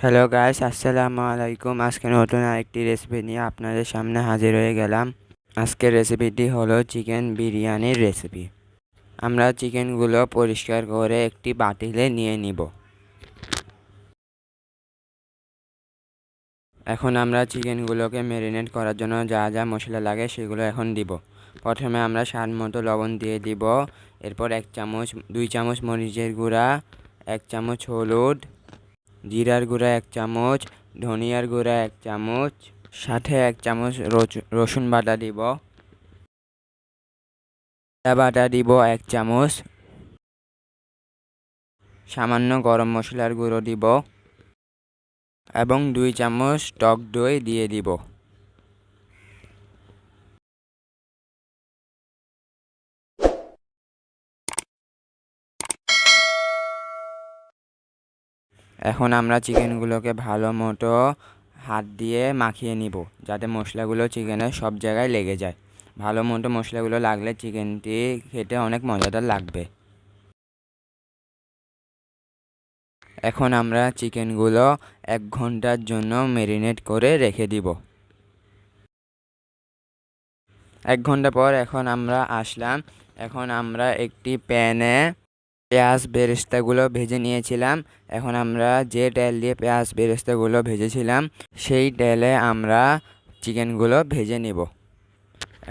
Hello guys, আসসালামু আলাইকুম। আজকে নতুন আরেকটি রেসিপি নিয়ে আপনাদের সামনে হাজির হয়ে গেলাম। আজকের রেসিপিটি হলো চিকেন বিরিয়ানির রেসিপি। আমরা চিকেনগুলো পরিষ্কার করে একটি বাটিলে নিয়ে নিব। এখন আমরা চিকেনগুলোকে ম্যারিনেট করার জন্য যা যা মশলা লাগে সেগুলো এখন দিব। প্রথমে আমরা স্বাদ মতো লবণ দিয়ে দিব। এরপর 2 চামচ মরিচের গুঁড়া, 1 চামচ হলুদ, জিরার গুঁড়া 1 চামচ, ধনিয়ার গুঁড়া 1 চামচ, সাথে 1 চামচ রসুন বাটা দিব, আদা বাটা দিব 1 চামচ, সামান্য গরম মশলার গুঁড়ো দিব এবং 2 চামচ টক দই দিয়ে দিব। এখন আমরা চিকেনগুলোকে ভালো মতো হাত দিয়ে মাখিয়ে নিব, যাতে মশলাগুলো চিকেনের সব জায়গায় লেগে যায়। ভালো মতো মশলাগুলো লাগলে চিকেনটি খেতে অনেক মজাদার লাগবে। এখন আমরা চিকেনগুলো 1 ঘন্টার জন্য ম্যারিনেট করে রেখে দিব। 1 ঘন্টা পর এখন আমরা আসলাম। এখন আমরা একটি প্যানে পেঁয়াজ বেরেস্তাগুলো ভেজে নিয়েছিলাম। এখন আমরা যে তেল দিয়ে পেঁয়াজ বেরেস্তাগুলো ভেজেছিলাম সেই তেলে আমরা চিকেনগুলো ভেজে নিব।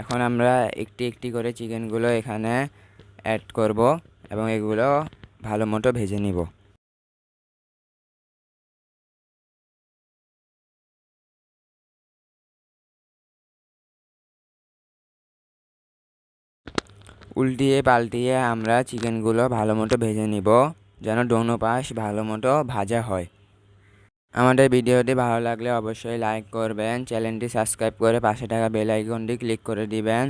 এখন আমরা একটি একটি করে চিকেনগুলো এখানে অ্যাড করব এবং এগুলো ভালো মতো ভেজে নিব। উল্টিয়ে পাল্টিয়ে আমরা চিকেনগুলো ভালো মতো ভেজে নিব, যেন দোনো পাশ ভালো মতো ভাজা হয়। আমাদের ভিডিওটি ভালো লাগলে অবশ্যই লাইক করবেন, চ্যানেলটি সাবস্ক্রাইব করে পাশে থাকা বেল আইকনটি ক্লিক করে দিবেন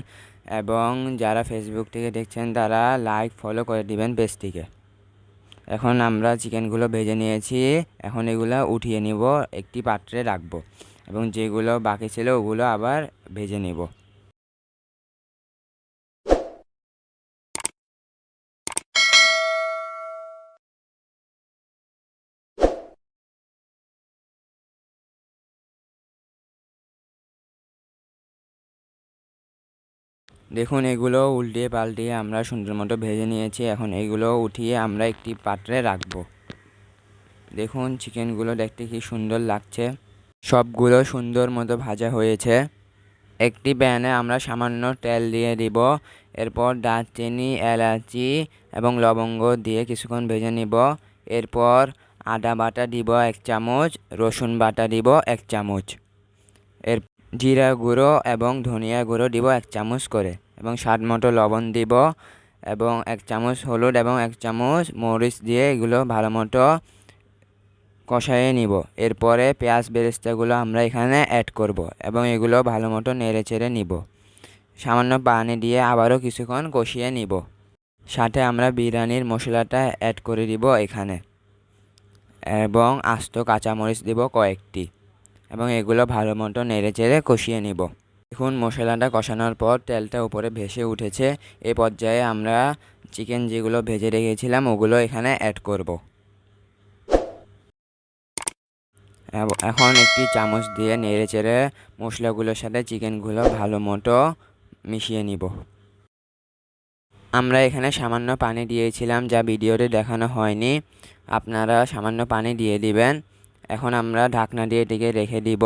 এবং যারা ফেসবুক থেকে দেখছেন তারা লাইক ফলো করে দিবেন পেজটিকে। এখন আমরা চিকেনগুলো ভেজে নিয়েছি। এখন এগুলো উঠিয়ে নিব, একটি পাত্রে রাখবো এবং যেগুলো বাকি ছিল ওগুলো আবার ভেজে নিব। দেখুন, এগুলো উল্টিয়ে পাল্টিয়ে আমরা সুন্দর মতো ভেজে নিয়েছি। এখন এগুলো উঠিয়ে আমরা একটি পাত্রে রাখবো। দেখুন, চিকেনগুলো দেখতে কি সুন্দর লাগছে। সবগুলো সুন্দর মতো ভাজা হয়েছে। একটি প্যানে আমরা সামান্য তেল দিয়ে দিব। এরপর দারচিনি, এলাচি এবং লবঙ্গ দিয়ে কিছুক্ষণ ভেজে নিব। এরপর আদা বাটা দিব 1 চামচ, রসুন বাটা দিব 1 চামচ, এর জিরা গুঁড়ো এবং ধনিয়া গুঁড়ো দিব 1 চামচ করে এবং স্বাদ মতো লবণ দিব এবং 1 চামচ হলুদ এবং 1 চামচ মরিচ দিয়ে এগুলো ভালো মতো কষায়ে নিব। এরপরে পেঁয়াজ বেরেস্তাগুলো আমরা এখানে অ্যাড করব এবং এগুলো ভালো মতো নেড়ে চেড়ে নিব। সামান্য পানি দিয়ে আবারও কিছুক্ষণ কষিয়ে নিব। সাথে আমরা বিরিয়ানির মশলাটা অ্যাড করে দিব এখানে এবং আস্ত কাঁচামরিচ দিব কয়েকটি এবং এগুলো ভালো মতো নেড়ে চেড়ে কষিয়ে নিব। দেখুন, মশলাটা কষানোর পর তেলটা উপরে ভেসে উঠেছে। এই পর্যায়ে আমরা চিকেন যেগুলো ভেজে রেখেছিলাম ওগুলো এখানে অ্যাড করব। এখন একটি চামচ দিয়ে নেড়ে চেড়ে মশলাগুলোর সাথে চিকেনগুলো ভালো মতো মিশিয়ে নিব। আমরা এখানে সামান্য পানি দিয়েছিলাম, যা ভিডিওতে দেখানো হয়নি। আপনারা সামান্য পানি দিয়ে দিবেন। এখন আমরা ঢাকনা দিয়ে এটিকে রেখে দিব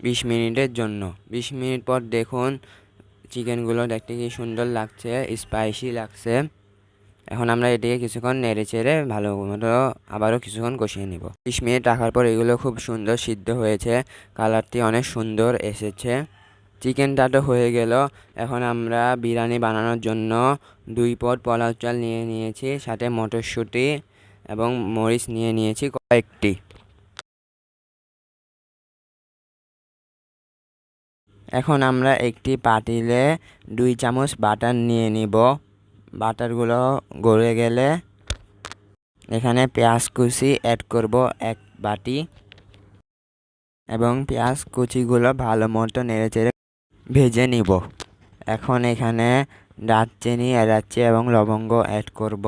20 মিনিটের জন্য। 20 মিনিট পর দেখুন, চিকেনগুলো দেখতে কি সুন্দর লাগছে, স্পাইসি লাগছে। এখন আমরা এটিকে কিছুক্ষণ নেড়ে চেড়ে ভালো মতো আবারও কিছুক্ষণ কষিয়ে নিব। 20 মিনিট রাখার পর এগুলো খুব সুন্দর সিদ্ধ হয়েছে, কালারটি অনেক সুন্দর এসেছে। চিকেনটা তো হয়ে গেল। এখন আমরা বিরিয়ানি বানানোর জন্য 2 পট পোলাও চাল নিয়ে নিয়েছি, সাথে মটরশুঁটি এবং মরিচ নিয়ে নিয়েছি কয়েকটি। এখন আমরা একটি পাতিলে 2 চামচ বাটার নিয়ে নিব। বাটারগুলো গলে গেলে এখানে পেঁয়াজ কুচি অ্যাড করব 1 বাটি এবং পেঁয়াজ কুচিগুলো ভালো মতো নেড়েচেড়ে ভেজে নিব। এখন এখানে দারচিনি, এলাচি এবং লবঙ্গ অ্যাড করব।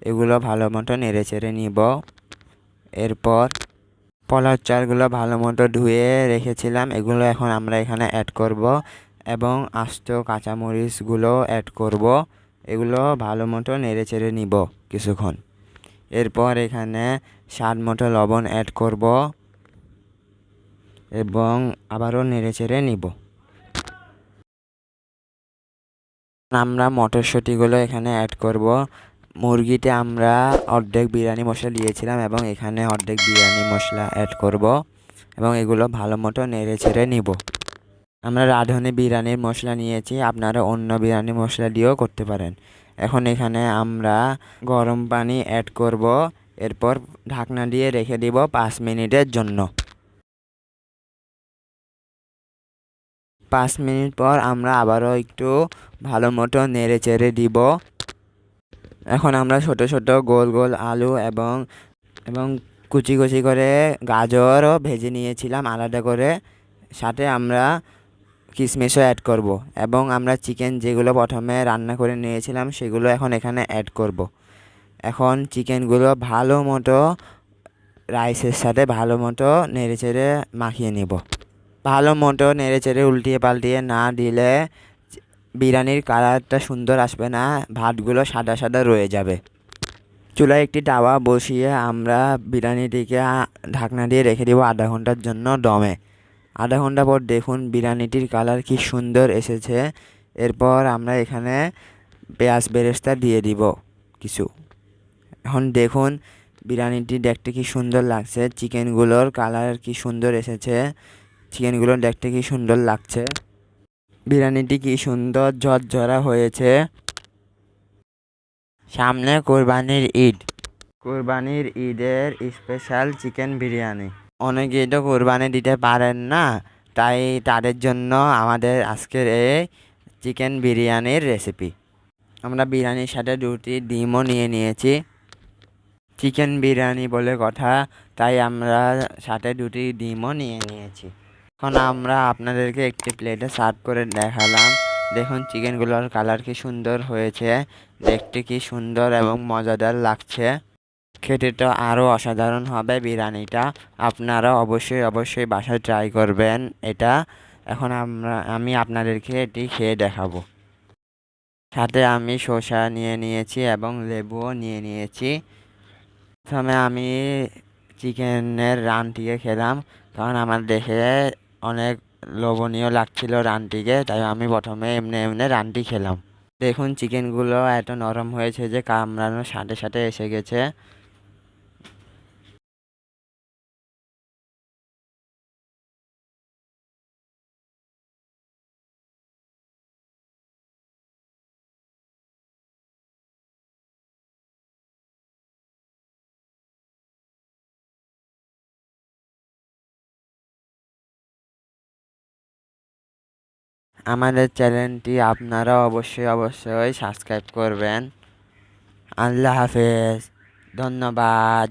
এগুলো ভালো মতো নেড়েচেড়ে নিব। এরপর পোলার চালগুলো ভালো মতো ধুয়ে রেখেছিলাম, এগুলো এখন আমরা এখানে অ্যাড করব এবং আস্ত কাঁচামরিচগুলো অ্যাড করব। এগুলো ভালো মতো নেড়ে চেড়ে নিব কিছুক্ষণ। এরপর এখানে স্বাদ মতো লবণ অ্যাড করব এবং আবারও নেড়ে চেড়ে নিব। আমরা মটরশুঁটিগুলো এখানে অ্যাড করব। মুরগিতে আমরা অর্ধেক বিরিয়ানি মশলা দিয়েছিলাম এবং এখানে অর্ধেক বিরিয়ানি মশলা অ্যাড করব এবং এগুলো ভালো মতো নেড়ে চেড়ে নিব। আমরা রাঁধুনি বিরিয়ানির মশলা নিয়েছি, আপনারা অন্য বিরিয়ানি মশলা দিয়েও করতে পারেন। এখন এখানে আমরা গরম পানি অ্যাড করব, এরপর ঢাকনা দিয়ে রেখে দিব 5 মিনিটের জন্য। 5 মিনিট পর আমরা আবারও একটু ভালো মতো নেড়ে চেড়ে দিব। এখন আমরা ছোট ছোট গোল গোল আলু এবং এবং কুচি কুচি করে গাজরও ভেজে নিয়েছিলাম আলাদা করে, সাথে আমরা কিশমিশও অ্যাড করব এবং আমরা চিকেন যেগুলো প্রথমে রান্না করে নিয়েছিলাম সেগুলো এখন এখানে অ্যাড করব। এখন চিকেনগুলো ভালো মতো রাইসের সাথে ভালো মতো নেড়ে চেড়ে মাখিয়ে নেব। ভালো মতো নেড়ে চেড়ে উল্টিয়ে পাল্টিয়ে না দিলে বিরিয়ানির কালারটা সুন্দর আসবে না, ভাতগুলো সাদা সাদা রয়ে যাবে। চুলায় একটি তাওয়া বসিয়ে আমরা বিরিয়ানিটিকে ঢাকনা দিয়ে রেখে দেবো আধা ঘন্টার জন্য দমে। আধা ঘন্টা পর দেখুন বিরিয়ানিটির কালার কি সুন্দর এসেছে। এরপর আমরা এখানে পেঁয়াজ বেরেস্তা দিয়ে দিব কিছু। এখন দেখুন বিরিয়ানিটি দেখতে কি সুন্দর লাগছে, চিকেনগুলোর কালার কি সুন্দর এসেছে, চিকেনগুলো দেখতে কি সুন্দর লাগছে, বিরিয়ানিটি কি সুন্দর ঝরঝরা হয়েছে। সামনে কোরবানির ঈদ, কোরবানির ঈদের স্পেশাল চিকেন বিরিয়ানি। অনেকেই তো কোরবানি দিতে পারেন না, তাই তাদের জন্য আমাদের আজকের এই চিকেন বিরিয়ানির রেসিপি। আমরা বিরিয়ানির সাথে 2টি ডিমও নিয়ে নিয়েছি। চিকেন বিরিয়ানি বলে কথা, তাই আমরা সাথে 2টি ডিমও নিয়ে নিয়েছি। এখন আমরা আপনাদেরকে একটি প্লেটে সার্ভ করে দেখালাম। দেখুন চিকেনগুলোর কালার কি সুন্দর হয়েছে, দেখতে কি সুন্দর এবং মজাদার লাগছে। খেতে তো আরও অসাধারণ হবে বিরিয়ানিটা। আপনারা অবশ্যই বাসায় ট্রাই করবেন এটা। এখন আমি আপনাদেরকে এটি খেয়ে দেখাবো। সাথে আমি শসা নিয়ে নিয়েছি এবং লেবুও নিয়ে নিয়েছি। প্রথমে আমি চিকেনের রানটিকে খেলাম, কারণ আমার দেখে অনেক লোভনীয় লাগছিল রানটিকে, তাই আমি প্রথমে এমনি রানটি খেলাম। দেখুন চিকেনগুলো এত নরম হয়েছে যে কামড়ানোর সাথে সাথে এসে গেছে। আমাদের চ্যানেলটি আপনারা অবশ্যই সাবস্ক্রাইব করবেন। আল্লাহ হাফেজ, ধন্যবাদ।